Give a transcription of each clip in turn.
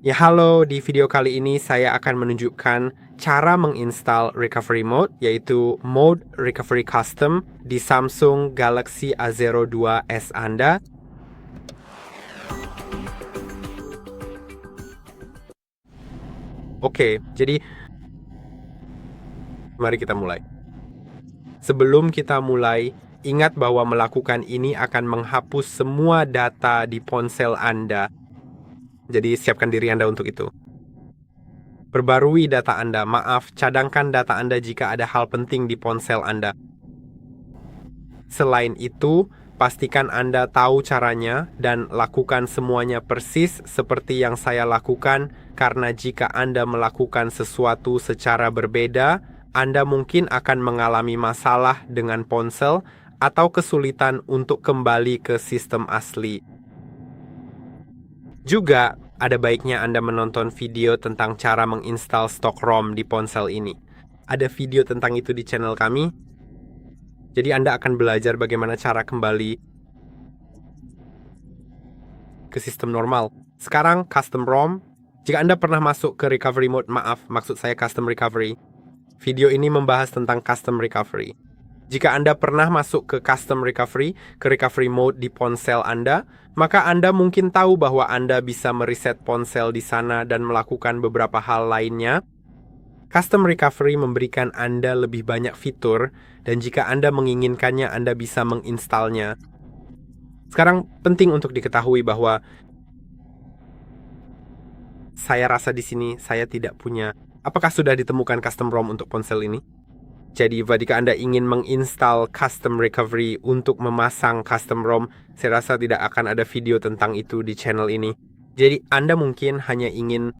Ya halo, di video kali ini saya akan menunjukkan cara menginstal recovery mode, yaitu mode recovery custom di Samsung Galaxy A02s Anda. Oke, jadi mari kita mulai. Sebelum kita mulai, ingat bahwa melakukan ini akan menghapus semua data di ponsel Anda. Jadi siapkan diri Anda untuk itu. Perbarui data Anda, cadangkan data Anda jika ada hal penting di ponsel Anda. Selain itu, pastikan Anda tahu caranya dan lakukan semuanya persis seperti yang saya lakukan, karena jika Anda melakukan sesuatu secara berbeda, Anda mungkin akan mengalami masalah dengan ponsel atau kesulitan untuk kembali ke sistem asli. Juga, ada baiknya Anda menonton video tentang cara menginstal stok ROM di ponsel ini. Ada video tentang itu di channel kami. Jadi Anda akan belajar bagaimana cara kembali ke sistem normal. Sekarang custom ROM. Jika Anda pernah masuk ke recovery mode, maksud saya custom recovery. Video ini membahas tentang custom recovery. Jika Anda pernah masuk ke custom recovery, ke recovery mode di ponsel Anda, maka Anda mungkin tahu bahwa Anda bisa mereset ponsel di sana dan melakukan beberapa hal lainnya. Custom recovery memberikan Anda lebih banyak fitur, dan jika Anda menginginkannya, Anda bisa menginstalnya. Sekarang penting untuk diketahui bahwa saya rasa di sini saya tidak punya. Apakah sudah ditemukan custom ROM untuk ponsel ini? Jadi, jika Anda ingin menginstal custom recovery untuk memasang custom ROM, saya rasa tidak akan ada video tentang itu di channel ini. Jadi, Anda mungkin hanya ingin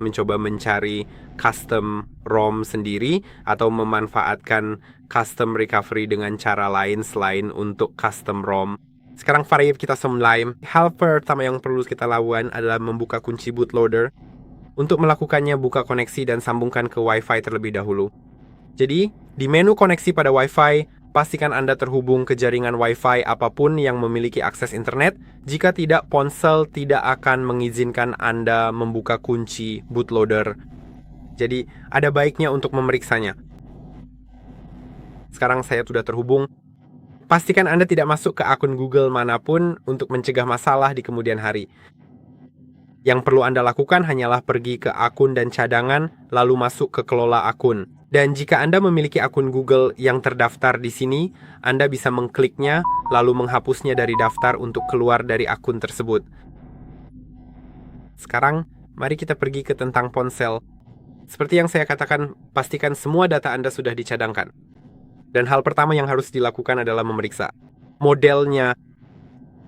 mencoba mencari custom ROM sendiri atau memanfaatkan custom recovery dengan cara lain selain untuk custom ROM. Sekarang mari kita mulai. Hal pertama yang perlu kita lakukan adalah membuka kunci bootloader. Untuk melakukannya, buka koneksi dan sambungkan ke Wi-Fi terlebih dahulu. Jadi, di menu koneksi pada Wi-Fi, pastikan Anda terhubung ke jaringan Wi-Fi apapun yang memiliki akses internet. Jika tidak, ponsel tidak akan mengizinkan Anda membuka kunci bootloader. Jadi, ada baiknya untuk memeriksanya. Sekarang saya sudah terhubung. Pastikan Anda tidak masuk ke akun Google manapun untuk mencegah masalah di kemudian hari. Yang perlu Anda lakukan hanyalah pergi ke akun dan cadangan, lalu masuk ke kelola akun. Dan jika Anda memiliki akun Google yang terdaftar di sini, Anda bisa mengkliknya, lalu menghapusnya dari daftar untuk keluar dari akun tersebut. Sekarang, mari kita pergi ke tentang ponsel. Seperti yang saya katakan, pastikan semua data Anda sudah dicadangkan. Dan hal pertama yang harus dilakukan adalah memeriksa modelnya.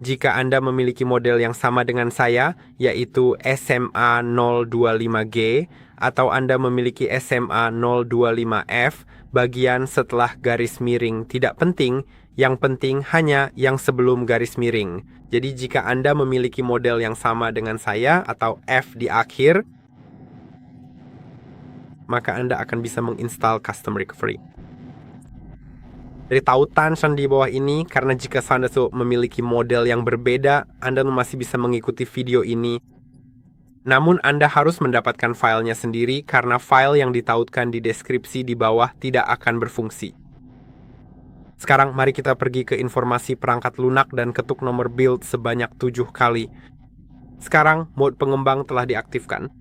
Jika Anda memiliki model yang sama dengan saya, yaitu SMA 025G, atau Anda memiliki SMA 025F, bagian setelah garis miring tidak penting, yang penting hanya yang sebelum garis miring. Jadi jika Anda memiliki model yang sama dengan saya, atau F di akhir, maka Anda akan bisa menginstal custom recovery. Dari tautan di bawah ini, karena jika Anda memiliki model yang berbeda, Anda masih bisa mengikuti video ini. Namun Anda harus mendapatkan filenya sendiri, karena file yang ditautkan di deskripsi di bawah tidak akan berfungsi. Sekarang mari kita pergi ke informasi perangkat lunak dan ketuk nomor build sebanyak 7 kali. Sekarang mode pengembang telah diaktifkan.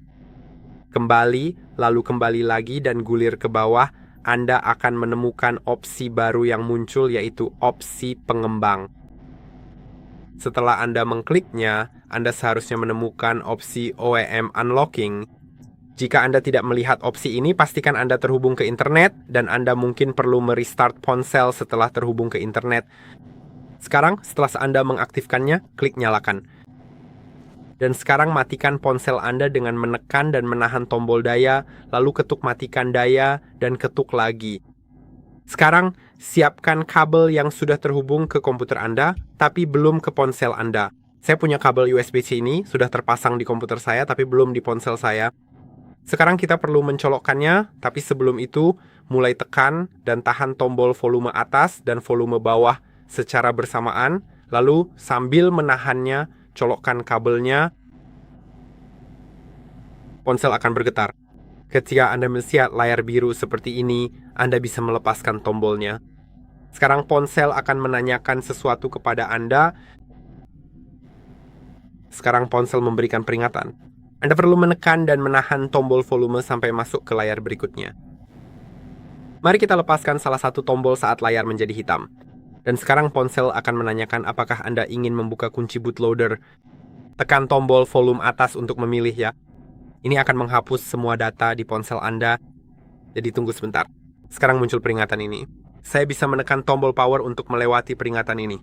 Kembali, lalu kembali lagi dan gulir ke bawah. Anda akan menemukan opsi baru yang muncul, yaitu opsi pengembang. Setelah Anda mengkliknya, Anda seharusnya menemukan opsi OEM Unlocking. Jika Anda tidak melihat opsi ini, pastikan Anda terhubung ke internet, dan Anda mungkin perlu merestart ponsel setelah terhubung ke internet. Sekarang, setelah Anda mengaktifkannya, klik nyalakan. Dan sekarang matikan ponsel Anda dengan menekan dan menahan tombol daya, lalu ketuk matikan daya, dan ketuk lagi. Sekarang, siapkan kabel yang sudah terhubung ke komputer Anda, tapi belum ke ponsel Anda. Saya punya kabel USB-C ini, sudah terpasang di komputer saya, tapi belum di ponsel saya. Sekarang kita perlu mencolokkannya, tapi sebelum itu, mulai tekan dan tahan tombol volume atas dan volume bawah secara bersamaan, lalu sambil menahannya, colokkan kabelnya, ponsel akan bergetar. Ketika Anda melihat layar biru seperti ini, Anda bisa melepaskan tombolnya. Sekarang ponsel akan menanyakan sesuatu kepada Anda. Sekarang ponsel memberikan peringatan. Anda perlu menekan dan menahan tombol volume sampai masuk ke layar berikutnya. Mari kita lepaskan salah satu tombol saat layar menjadi hitam. Dan sekarang ponsel akan menanyakan apakah Anda ingin membuka kunci bootloader. Tekan tombol volume atas untuk memilih ya. Ini akan menghapus semua data di ponsel Anda. Jadi tunggu sebentar. Sekarang muncul peringatan ini. Saya bisa menekan tombol power untuk melewati peringatan ini.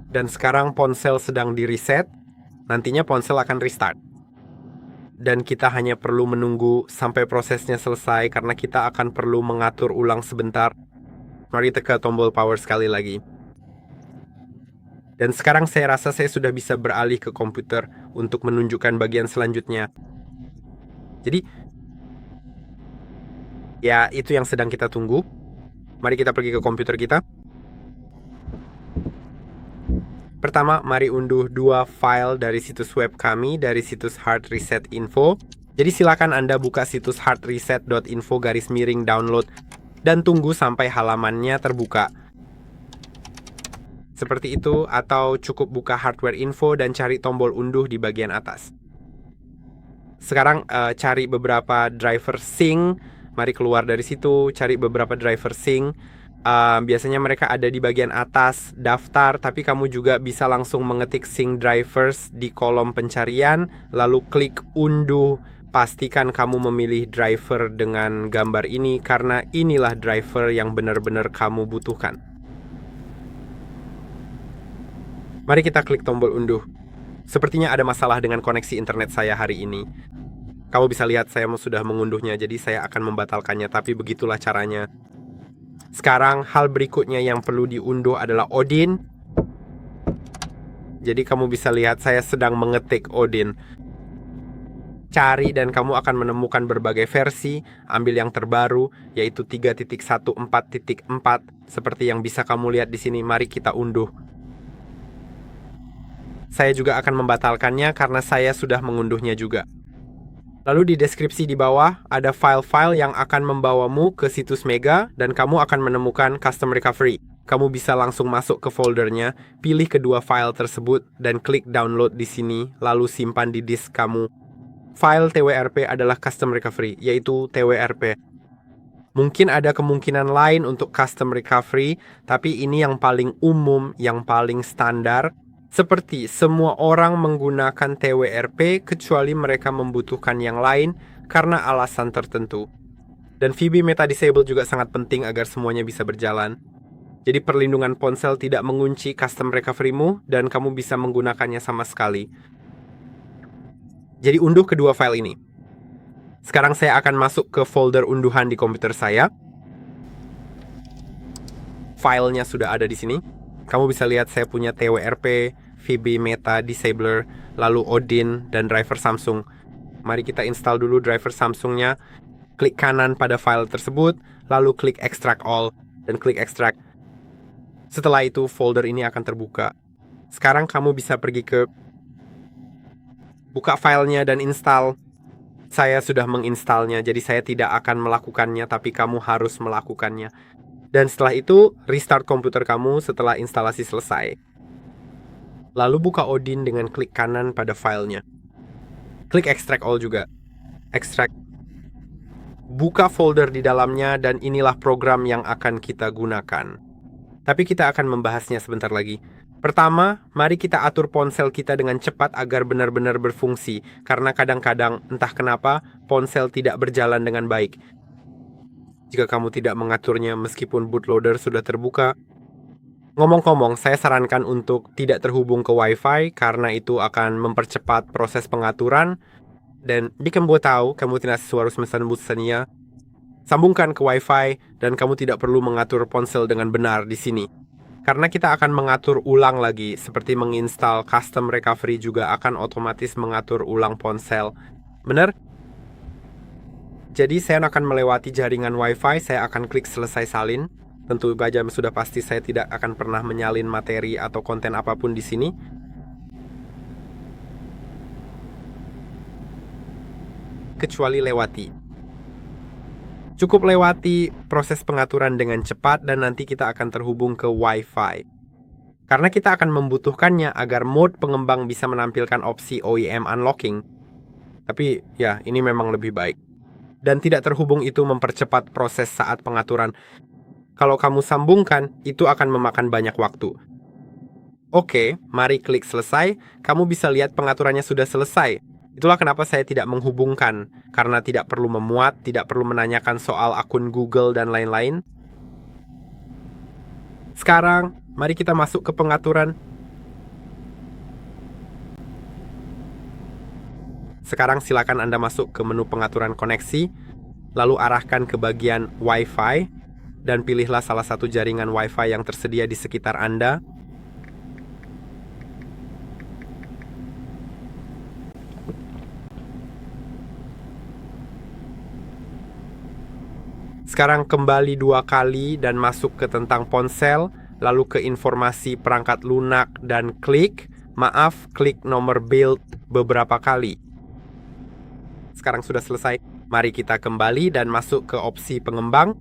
Dan sekarang ponsel sedang di-reset. Nantinya ponsel akan restart. Dan kita hanya perlu menunggu sampai prosesnya selesai karena kita akan perlu mengatur ulang sebentar. Mari tekan tombol power sekali lagi. Dan sekarang saya rasa saya sudah bisa beralih ke komputer untuk menunjukkan bagian selanjutnya. Jadi, ya, itu yang sedang kita tunggu. Mari kita pergi ke komputer kita. Pertama, mari unduh 2 file dari situs web kami, dari situs Hard Reset Info. Jadi silakan Anda buka situs hardreset.info/download dan tunggu sampai halamannya terbuka. Seperti itu, atau cukup buka hardware info dan cari tombol unduh di bagian atas. Sekarang cari beberapa driver sync. Mari keluar dari situ, cari beberapa driver sync. Biasanya mereka ada di bagian atas daftar, tapi kamu juga bisa langsung mengetik sync drivers di kolom pencarian, lalu klik unduh. Pastikan kamu memilih driver dengan gambar ini, karena inilah driver yang benar-benar kamu butuhkan. Mari kita klik tombol unduh. Sepertinya ada masalah dengan koneksi internet saya hari ini. Kamu bisa lihat saya sudah mengunduhnya, jadi saya akan membatalkannya, tapi begitulah caranya. Sekarang hal berikutnya yang perlu diunduh adalah Odin. Jadi kamu bisa lihat saya sedang mengetik Odin. Cari dan kamu akan menemukan berbagai versi. Ambil yang terbaru, yaitu 3.14.4. Seperti yang bisa kamu lihat di sini. Mari kita unduh. Saya juga akan membatalkannya karena saya sudah mengunduhnya juga. Lalu di deskripsi di bawah ada file-file yang akan membawamu ke situs Mega dan kamu akan menemukan Custom Recovery. Kamu bisa langsung masuk ke foldernya, pilih kedua file tersebut dan klik download di sini, lalu simpan di disk kamu. File TWRP adalah Custom Recovery, yaitu TWRP. Mungkin ada kemungkinan lain untuk Custom Recovery, tapi ini yang paling umum, yang paling standar. Seperti semua orang menggunakan TWRP kecuali mereka membutuhkan yang lain karena alasan tertentu. Dan VB Meta Disable juga sangat penting agar semuanya bisa berjalan. Jadi perlindungan ponsel tidak mengunci custom recovery-mu dan kamu bisa menggunakannya sama sekali. Jadi unduh kedua file ini. Sekarang saya akan masuk ke folder unduhan di komputer saya. Filenya sudah ada di sini. Kamu bisa lihat saya punya TWRP, VB Meta Disabler, lalu Odin, dan driver Samsung. Mari kita install dulu driver Samsungnya. Klik kanan pada file tersebut, lalu klik Extract All, dan klik Extract. Setelah itu, folder ini akan terbuka. Sekarang kamu bisa pergi ke buka filenya dan install. Saya sudah menginstalnya, jadi saya tidak akan melakukannya, tapi kamu harus melakukannya. Dan setelah itu, restart komputer kamu setelah instalasi selesai. Lalu buka Odin dengan klik kanan pada filenya. Klik Extract All juga. Extract. Buka folder di dalamnya dan inilah program yang akan kita gunakan. Tapi kita akan membahasnya sebentar lagi. Pertama, mari kita atur ponsel kita dengan cepat agar benar-benar berfungsi. Karena kadang-kadang, entah kenapa, ponsel tidak berjalan dengan baik. Jika kamu tidak mengaturnya meskipun bootloader sudah terbuka. Ngomong-ngomong, saya sarankan untuk tidak terhubung ke Wi-Fi karena itu akan mempercepat proses pengaturan. Dan jika kamu tahu kamu tidak harus mesan-busannya, sambungkan ke Wi-Fi dan kamu tidak perlu mengatur ponsel dengan benar di sini. Karena kita akan mengatur ulang lagi, seperti menginstal custom recovery juga akan otomatis mengatur ulang ponsel. Benar? Jadi saya akan melewati jaringan Wi-Fi, saya akan klik selesai salin. Tentu saja sudah pasti saya tidak akan pernah menyalin materi atau konten apapun di sini. Kecuali lewati. Cukup lewati proses pengaturan dengan cepat dan nanti kita akan terhubung ke Wi-Fi. Karena kita akan membutuhkannya agar mode pengembang bisa menampilkan opsi OEM unlocking. Tapi ya, ini memang lebih baik. Dan tidak terhubung itu mempercepat proses saat pengaturan. Kalau kamu sambungkan, itu akan memakan banyak waktu. Oke, mari klik selesai. Kamu bisa lihat pengaturannya sudah selesai. Itulah kenapa saya tidak menghubungkan, karena tidak perlu memuat, tidak perlu menanyakan soal akun Google dan lain-lain. Sekarang, mari kita masuk ke pengaturan. Sekarang silakan Anda masuk ke menu pengaturan koneksi, lalu arahkan ke bagian Wi-Fi, dan pilihlah salah satu jaringan Wi-Fi yang tersedia di sekitar Anda. Sekarang kembali 2 kali dan masuk ke tentang ponsel, lalu ke informasi perangkat lunak dan klik nomor build beberapa kali. Sekarang sudah selesai. Mari kita kembali dan masuk ke opsi pengembang.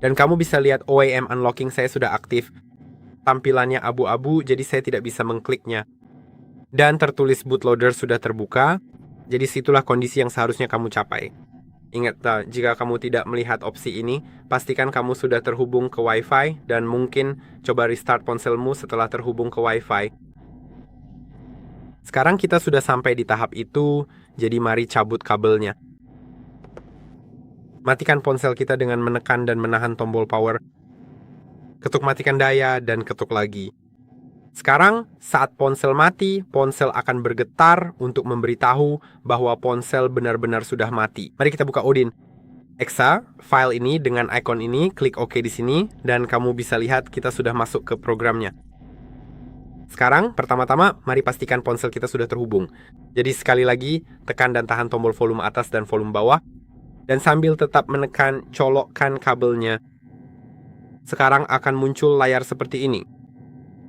Dan kamu bisa lihat OEM unlocking saya sudah aktif. Tampilannya abu-abu, jadi saya tidak bisa mengkliknya. Dan tertulis bootloader sudah terbuka, jadi situlah kondisi yang seharusnya kamu capai. Ingat, jika kamu tidak melihat opsi ini, pastikan kamu sudah terhubung ke Wi-Fi dan mungkin coba restart ponselmu setelah terhubung ke Wi-Fi. Sekarang kita sudah sampai di tahap itu, jadi mari cabut kabelnya. Matikan ponsel kita dengan menekan dan menahan tombol power. Ketuk matikan daya dan ketuk lagi. Sekarang, saat ponsel mati, ponsel akan bergetar untuk memberitahu bahwa ponsel benar-benar sudah mati. Mari kita buka Odin. Exa, file ini dengan icon ini, klik OK di sini, dan kamu bisa lihat kita sudah masuk ke programnya. Sekarang, pertama-tama, mari pastikan ponsel kita sudah terhubung. Jadi sekali lagi, tekan dan tahan tombol volume atas dan volume bawah, dan sambil tetap menekan colokkan kabelnya. Sekarang akan muncul layar seperti ini.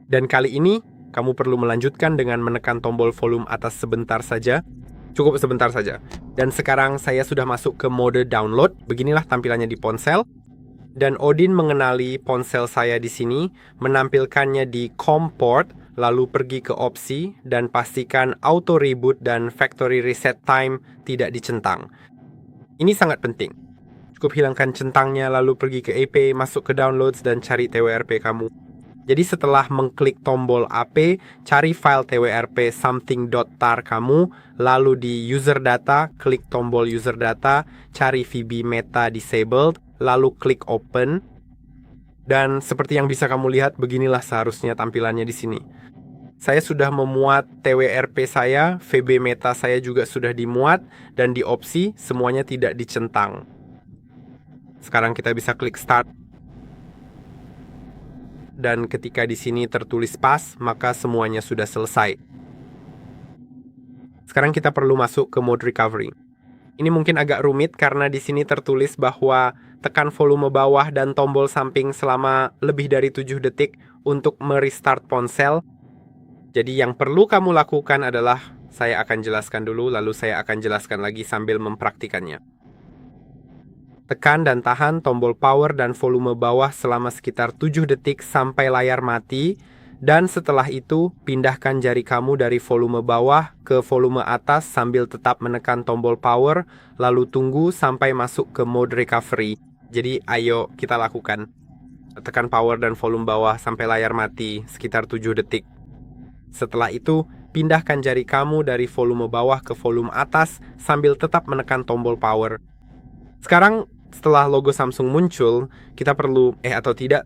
Dan kali ini, kamu perlu melanjutkan dengan menekan tombol volume atas sebentar saja. Cukup sebentar saja. Dan sekarang saya sudah masuk ke mode download. Beginilah tampilannya di ponsel. Dan Odin mengenali ponsel saya di sini, menampilkannya di COM port, lalu pergi ke opsi, dan pastikan auto reboot dan factory reset time tidak dicentang. Ini sangat penting. Cukup hilangkan centangnya, lalu pergi ke EP, masuk ke downloads, dan cari TWRP kamu. Jadi setelah mengklik tombol AP, cari file TWRP something.tar kamu, lalu di user data, klik tombol user data, cari VB meta disabled, lalu klik open. Dan seperti yang bisa kamu lihat, beginilah seharusnya tampilannya di sini. Saya sudah memuat TWRP saya, VB meta saya juga sudah dimuat, dan di opsi semuanya tidak dicentang. Sekarang kita bisa klik start. Dan ketika di sini tertulis pas, maka semuanya sudah selesai. Sekarang kita perlu masuk ke mode recovery. Ini mungkin agak rumit karena di sini tertulis bahwa tekan volume bawah dan tombol samping selama lebih dari 7 detik untuk merestart ponsel. Jadi yang perlu kamu lakukan adalah, saya akan jelaskan dulu, lalu saya akan jelaskan lagi sambil mempraktikannya. Tekan dan tahan tombol power dan volume bawah selama sekitar 7 detik sampai layar mati. Dan setelah itu, pindahkan jari kamu dari volume bawah ke volume atas sambil tetap menekan tombol power. Lalu tunggu sampai masuk ke mode recovery. Jadi ayo kita lakukan. Tekan power dan volume bawah sampai layar mati sekitar 7 detik. Setelah itu, pindahkan jari kamu dari volume bawah ke volume atas sambil tetap menekan tombol power. Sekarang setelah logo Samsung muncul, kita perlu,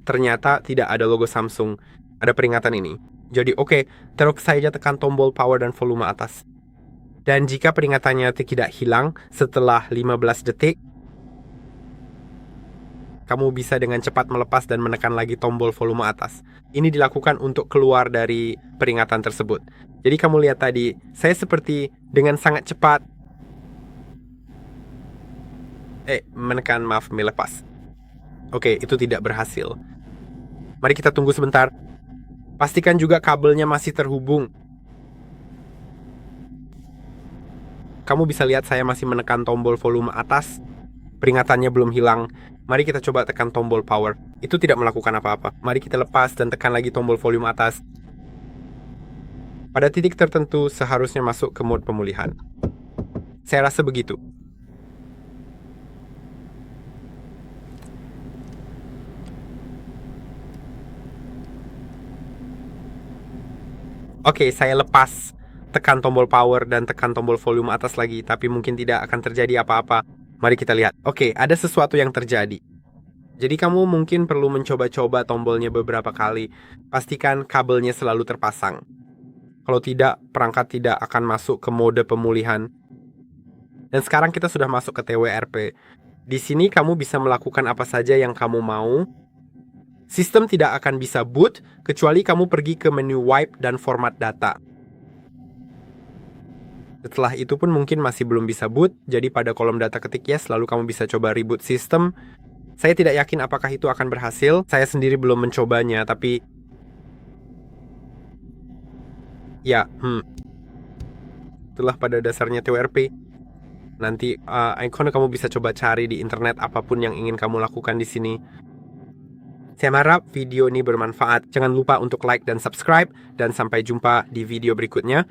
ternyata tidak ada logo Samsung. Ada peringatan ini. Jadi terus saja tekan tombol power dan volume atas. Dan jika peringatannya tidak hilang setelah 15 detik, kamu bisa dengan cepat melepas dan menekan lagi tombol volume atas. Ini dilakukan untuk keluar dari peringatan tersebut. Jadi kamu lihat tadi, saya seperti dengan sangat cepat melepas. Oke, itu tidak berhasil. Mari kita tunggu sebentar. Pastikan juga kabelnya masih terhubung. Kamu bisa lihat saya masih menekan tombol volume atas. Peringatannya belum hilang. Mari kita coba tekan tombol power. Itu tidak melakukan apa-apa. Mari kita lepas dan tekan lagi tombol volume atas. Pada titik tertentu seharusnya masuk ke mode pemulihan. Saya rasa begitu. Oke, saya lepas. Tekan tombol power dan tekan tombol volume atas lagi, tapi mungkin tidak akan terjadi apa-apa. Mari kita lihat. Oke, ada sesuatu yang terjadi. Jadi kamu mungkin perlu mencoba-coba tombolnya beberapa kali. Pastikan kabelnya selalu terpasang. Kalau tidak, perangkat tidak akan masuk ke mode pemulihan. Dan sekarang kita sudah masuk ke TWRP. Di sini kamu bisa melakukan apa saja yang kamu mau. Sistem tidak akan bisa boot kecuali kamu pergi ke menu wipe dan format data. Setelah itu pun mungkin masih belum bisa boot, jadi pada kolom data ketik yes, lalu kamu bisa coba reboot sistem. Saya tidak yakin apakah itu akan berhasil, saya sendiri belum mencobanya, tapi... Ya, itulah pada dasarnya TWRP. Nanti icon kamu bisa coba cari di internet apapun yang ingin kamu lakukan di sini. Saya harap video ini bermanfaat. Jangan lupa untuk like dan subscribe, dan sampai jumpa di video berikutnya.